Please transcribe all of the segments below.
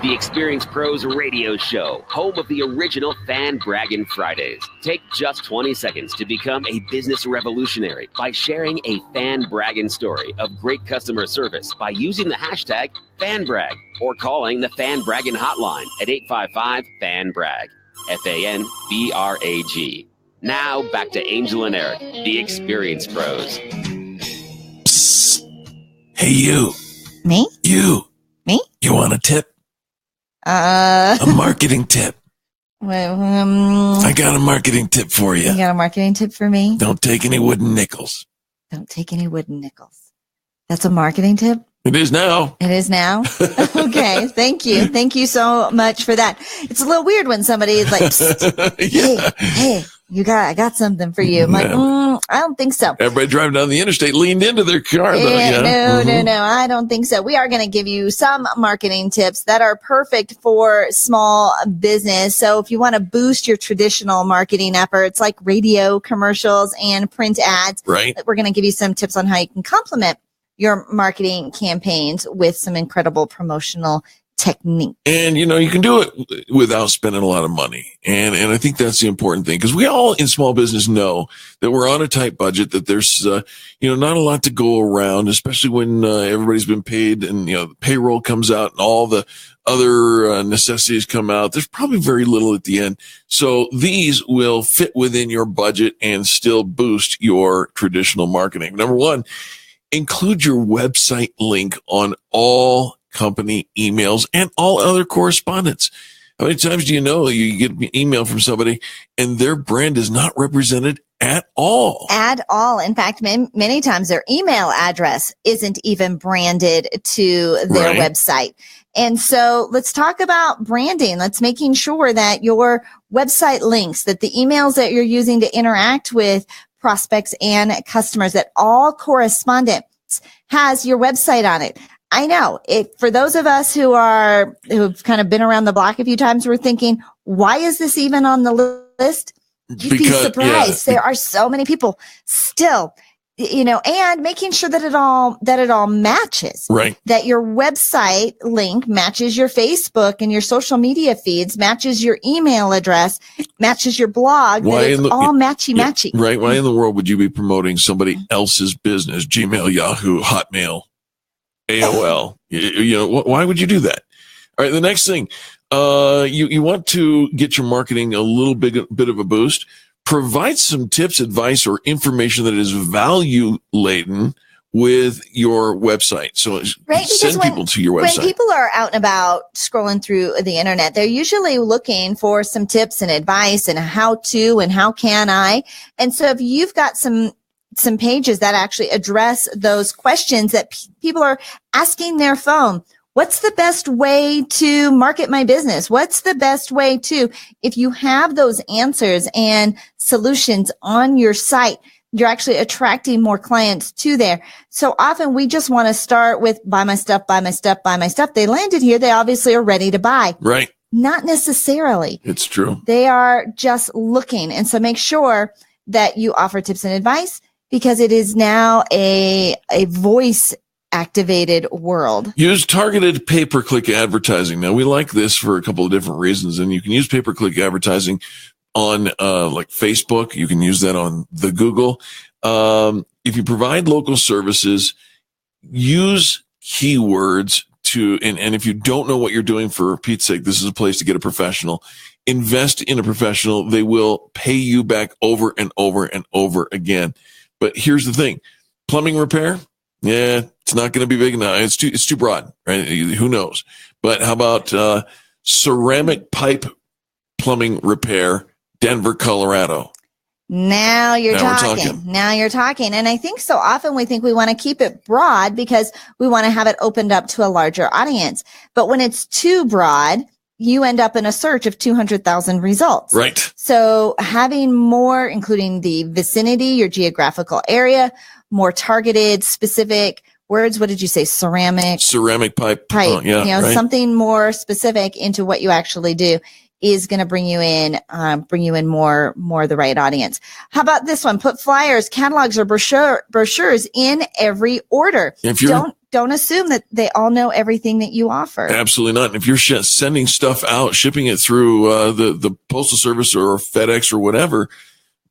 The Experience Pros Radio Show, home of the original Fan Braggin' Fridays. Take just 20 seconds to become a business revolutionary by sharing a Fan Braggin' story of great customer service by using the hashtag FanBrag or calling the Fan Braggin' hotline at 855-FAN-BRAG, FANBRAG. Now back to Angel and Eric, the Experience Pros. Psst. Hey, you. Me? You. Me? You want a tip? A marketing tip. I got a marketing tip for you. You got a marketing tip for me? Don't take any wooden nickels. Don't take any wooden nickels. That's a marketing tip? It is now. It is now? Okay. Thank you. Thank you so much for that. It's a little weird when somebody is like, hey, I got something for you. I'm like, I don't think so. Everybody driving down the interstate leaned into their car. No, I don't think so. We are going to give you some marketing tips that are perfect for small business. So if you want to boost your traditional marketing efforts like radio commercials and print ads, right, we're going to give you some tips on how you can complement your marketing campaigns with some incredible promotional technique. And, you can do it without spending a lot of money. And I think that's the important thing, because we all in small business know that we're on a tight budget, that there's, not a lot to go around, especially when everybody's been paid and, the payroll comes out and all the other necessities come out. There's probably very little at the end. So these will fit within your budget and still boost your traditional marketing. Number one, include your website link on all company emails and all other correspondence. How many times do you get an email from somebody and their brand is not represented at all? At all. In fact, many times their email address isn't even branded to their website. And so let's talk about branding. Let's making sure that your website links, that the emails that you're using to interact with prospects and customers, that all correspondence has your website on it. I know for those of us who've kind of been around the block a few times, we're thinking, why is this even on the list? You'd be surprised. There are so many people still, and making sure that it all matches, right? That your website link matches your Facebook and your social media feeds, matches your email address, matches your blog. That it's all matchy. Right. Why in the world would you be promoting somebody else's business? Gmail, Yahoo, Hotmail, AOL. Why would you do that? All right. The next thing, you want to get your marketing a little bit of a boost. Provide some tips, advice, or information that is value laden with your website. So send people to your website. When people are out and about scrolling through the internet, they're usually looking for some tips and advice and how to and how can I. And so if you've got some pages that actually address those questions that people are asking their phone, what's the best way to market my business? What's the best way to, if you have those answers and solutions on your site, you're actually attracting more clients to there. So often we just want to start with buy my stuff. They landed here. They obviously are ready to buy. Right. Not necessarily. It's true. They are just looking. And so make sure that you offer tips and advice, because it is now a voice activated world. Use targeted pay-per-click advertising. Now, we like this for a couple of different reasons, and you can use pay-per-click advertising on like Facebook. You can use that on the Google. If you provide local services, use keywords and if you don't know what you're doing, for Pete's sake, this is a place to get a professional. Invest in a professional. They will pay you back over and over and over again. But here's the thing. Plumbing repair? Yeah, it's not going to be big enough. It's too broad, right? Who knows? But how about ceramic pipe plumbing repair, Denver, Colorado? Now you're talking. Now you're talking. And I think so often we think we want to keep it broad because we want to have it opened up to a larger audience. But when it's too broad, you end up in a search of 200,000 results. Right. So having more, including the vicinity, your geographical area, more targeted, specific words. What did you say? Ceramic pipe. Something more specific into what you actually do is going to bring you in more the right audience. How about this one? Put flyers, catalogs, or brochures in every order. Don't assume that they all know everything that you offer. Absolutely not. And if you're sending stuff out, shipping it through the Postal Service or FedEx or whatever,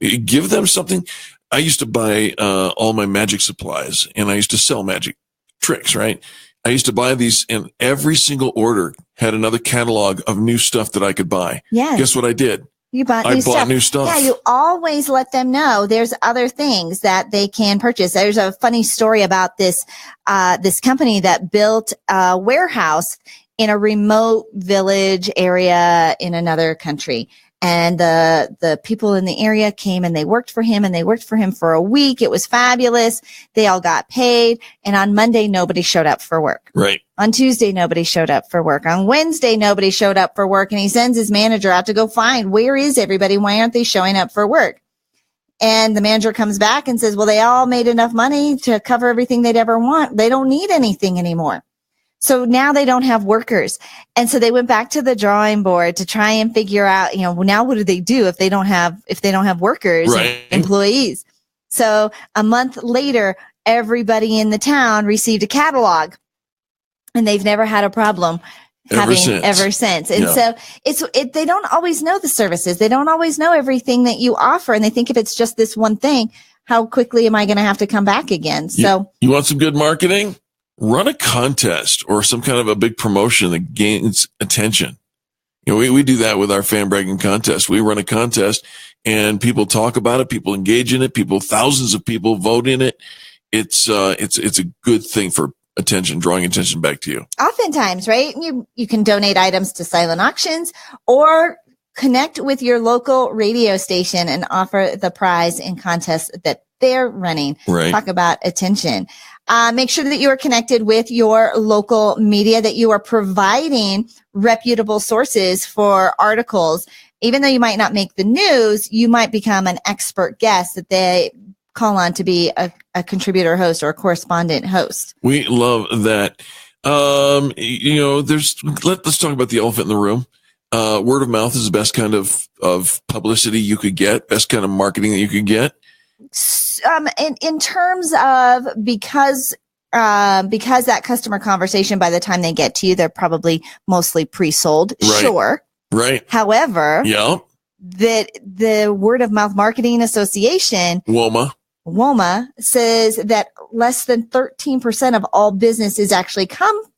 give them something. I used to buy all my magic supplies, and I used to sell magic tricks, right? I used to buy these, and every single order had another catalog of new stuff that I could buy. Yes. Guess what I did? You bought new stuff. Yeah, you always let them know there's other things that they can purchase. There's a funny story about this company that built a warehouse in a remote village area in another country. And the people in the area came and they worked for him, and they worked for him for a week. It was fabulous. They all got paid. And on Monday, nobody showed up for work. Right. On Tuesday, nobody showed up for work. On Wednesday, nobody showed up for work. And he sends his manager out to go find, where is everybody? Why aren't they showing up for work? And the manager comes back and says, well, they all made enough money to cover everything they'd ever want. They don't need anything anymore. So now they don't have workers. And so they went back to the drawing board to try and figure out, now what do they do if they don't have workers, right, and employees? So a month later, everybody in the town received a catalog, and they've never had a problem ever since. And so they don't always know the services. They don't always know everything that you offer. And they think if it's just this one thing, how quickly am I going to have to come back again? So you want some good marketing? Run a contest or some kind of a big promotion that gains attention. We do that with our fan bragging contest. We run a contest and people talk about it. People engage in it. Thousands of people vote in it. It's a good thing for attention, drawing attention back to you. Oftentimes, right? You can donate items to silent auctions or connect with your local radio station and offer the prize in contests that they're running. Right. Talk about attention. Make sure that you are connected with your local media, that you are providing reputable sources for articles. Even though you might not make the news, you might become an expert guest that they call on to be a contributor host or a correspondent host. We love that. Let's talk about the elephant in the room. Word of mouth is the best kind of publicity you could get, best kind of marketing that you could get. In terms of because that customer conversation, by the time they get to you, they're probably mostly pre-sold. Right. Sure. Right. However, yeah, that the Word of Mouth Marketing Association, WOMA, says that less than 13% of all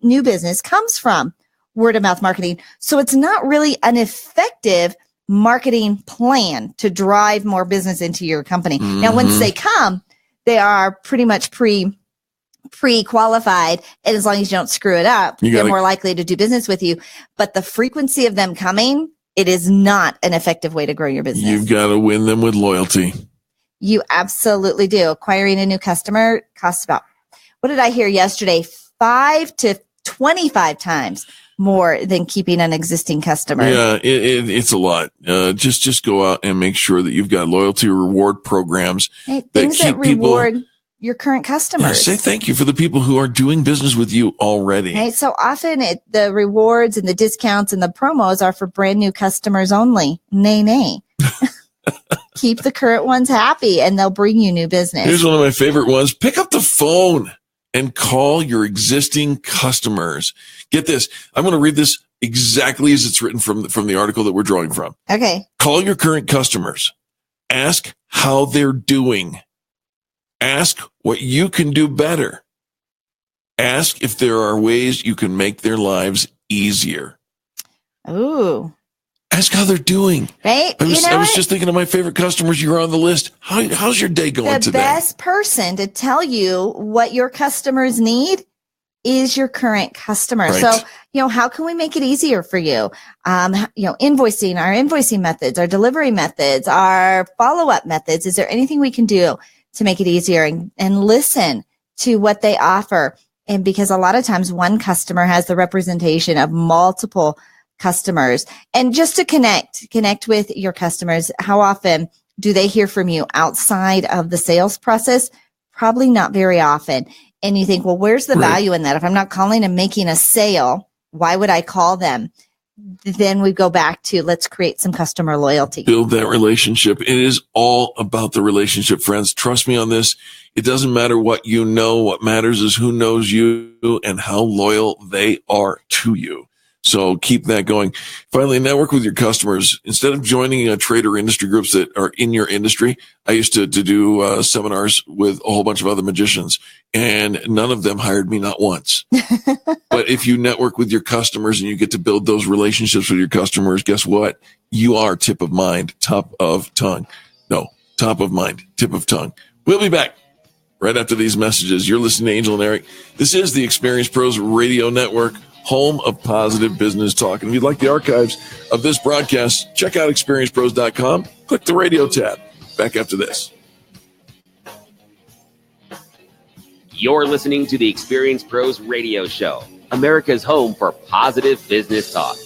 new business comes from word of mouth marketing. So it's not really an effective marketing plan to drive more business into your company. Mm-hmm. Now, once they come, they are pretty much pre-qualified. And as long as you don't screw it up, they're more likely to do business with you. But the frequency of them coming, it is not an effective way to grow your business. You've got to win them with loyalty. You absolutely do. Acquiring a new customer costs about, what did I hear yesterday? 5 to 25 times more than keeping an existing customer. Yeah, it's a lot. Just go out and make sure that you've got loyalty reward programs. Hey, things that reward your current customers. Yeah, say thank you for the people who are doing business with you already. Hey, so often the rewards and the discounts and the promos are for brand new customers only. Nay. Keep the current ones happy and they'll bring you new business. Here's one of my favorite ones. Pick up the phone and call your existing customers. Get this. I'm going to read this exactly as it's written from the article that we're drawing from. Okay. Call your current customers. Ask how they're doing. Ask what you can do better. Ask if there are ways you can make their lives easier. Ooh. Ask how they're doing. Right? I was just thinking of my favorite customers. You're on the list. How's your day going today? The best person to tell you what your customers need is your current customer. Right. So, how can we make it easier for you? Invoicing, our invoicing methods, our delivery methods, our follow-up methods. Is there anything we can do to make it easier and listen to what they offer? And because a lot of times one customer has the representation of multiple customers. And just to connect with your customers, how often do they hear from you outside of the sales process? Probably not very often. And you think, well, where's the value in that? If I'm not calling and making a sale, why would I call them? then we go back to let's create some customer loyalty. Build that relationship. It is all about the relationship, friends. Trust me on this. It doesn't matter what you know. What matters is who knows you and how loyal they are to you. So keep that going. Finally, network with your customers. Instead of joining trade or industry groups that are in your industry, I used to do seminars with a whole bunch of other magicians, and none of them hired me, not once. But if you network with your customers and you get to build those relationships with your customers, guess what? You are top of mind, top of tongue. No, top of mind, tip of tongue. We'll be back right after these messages. You're listening to Angel and Eric. This is the Experience Pros Radio Network, home of positive business talk. And if you'd like the archives of this broadcast, check out experiencepros.com. Click the radio tab. Back after this. You're listening to the Experience Pros Radio Show, America's home for positive business talk.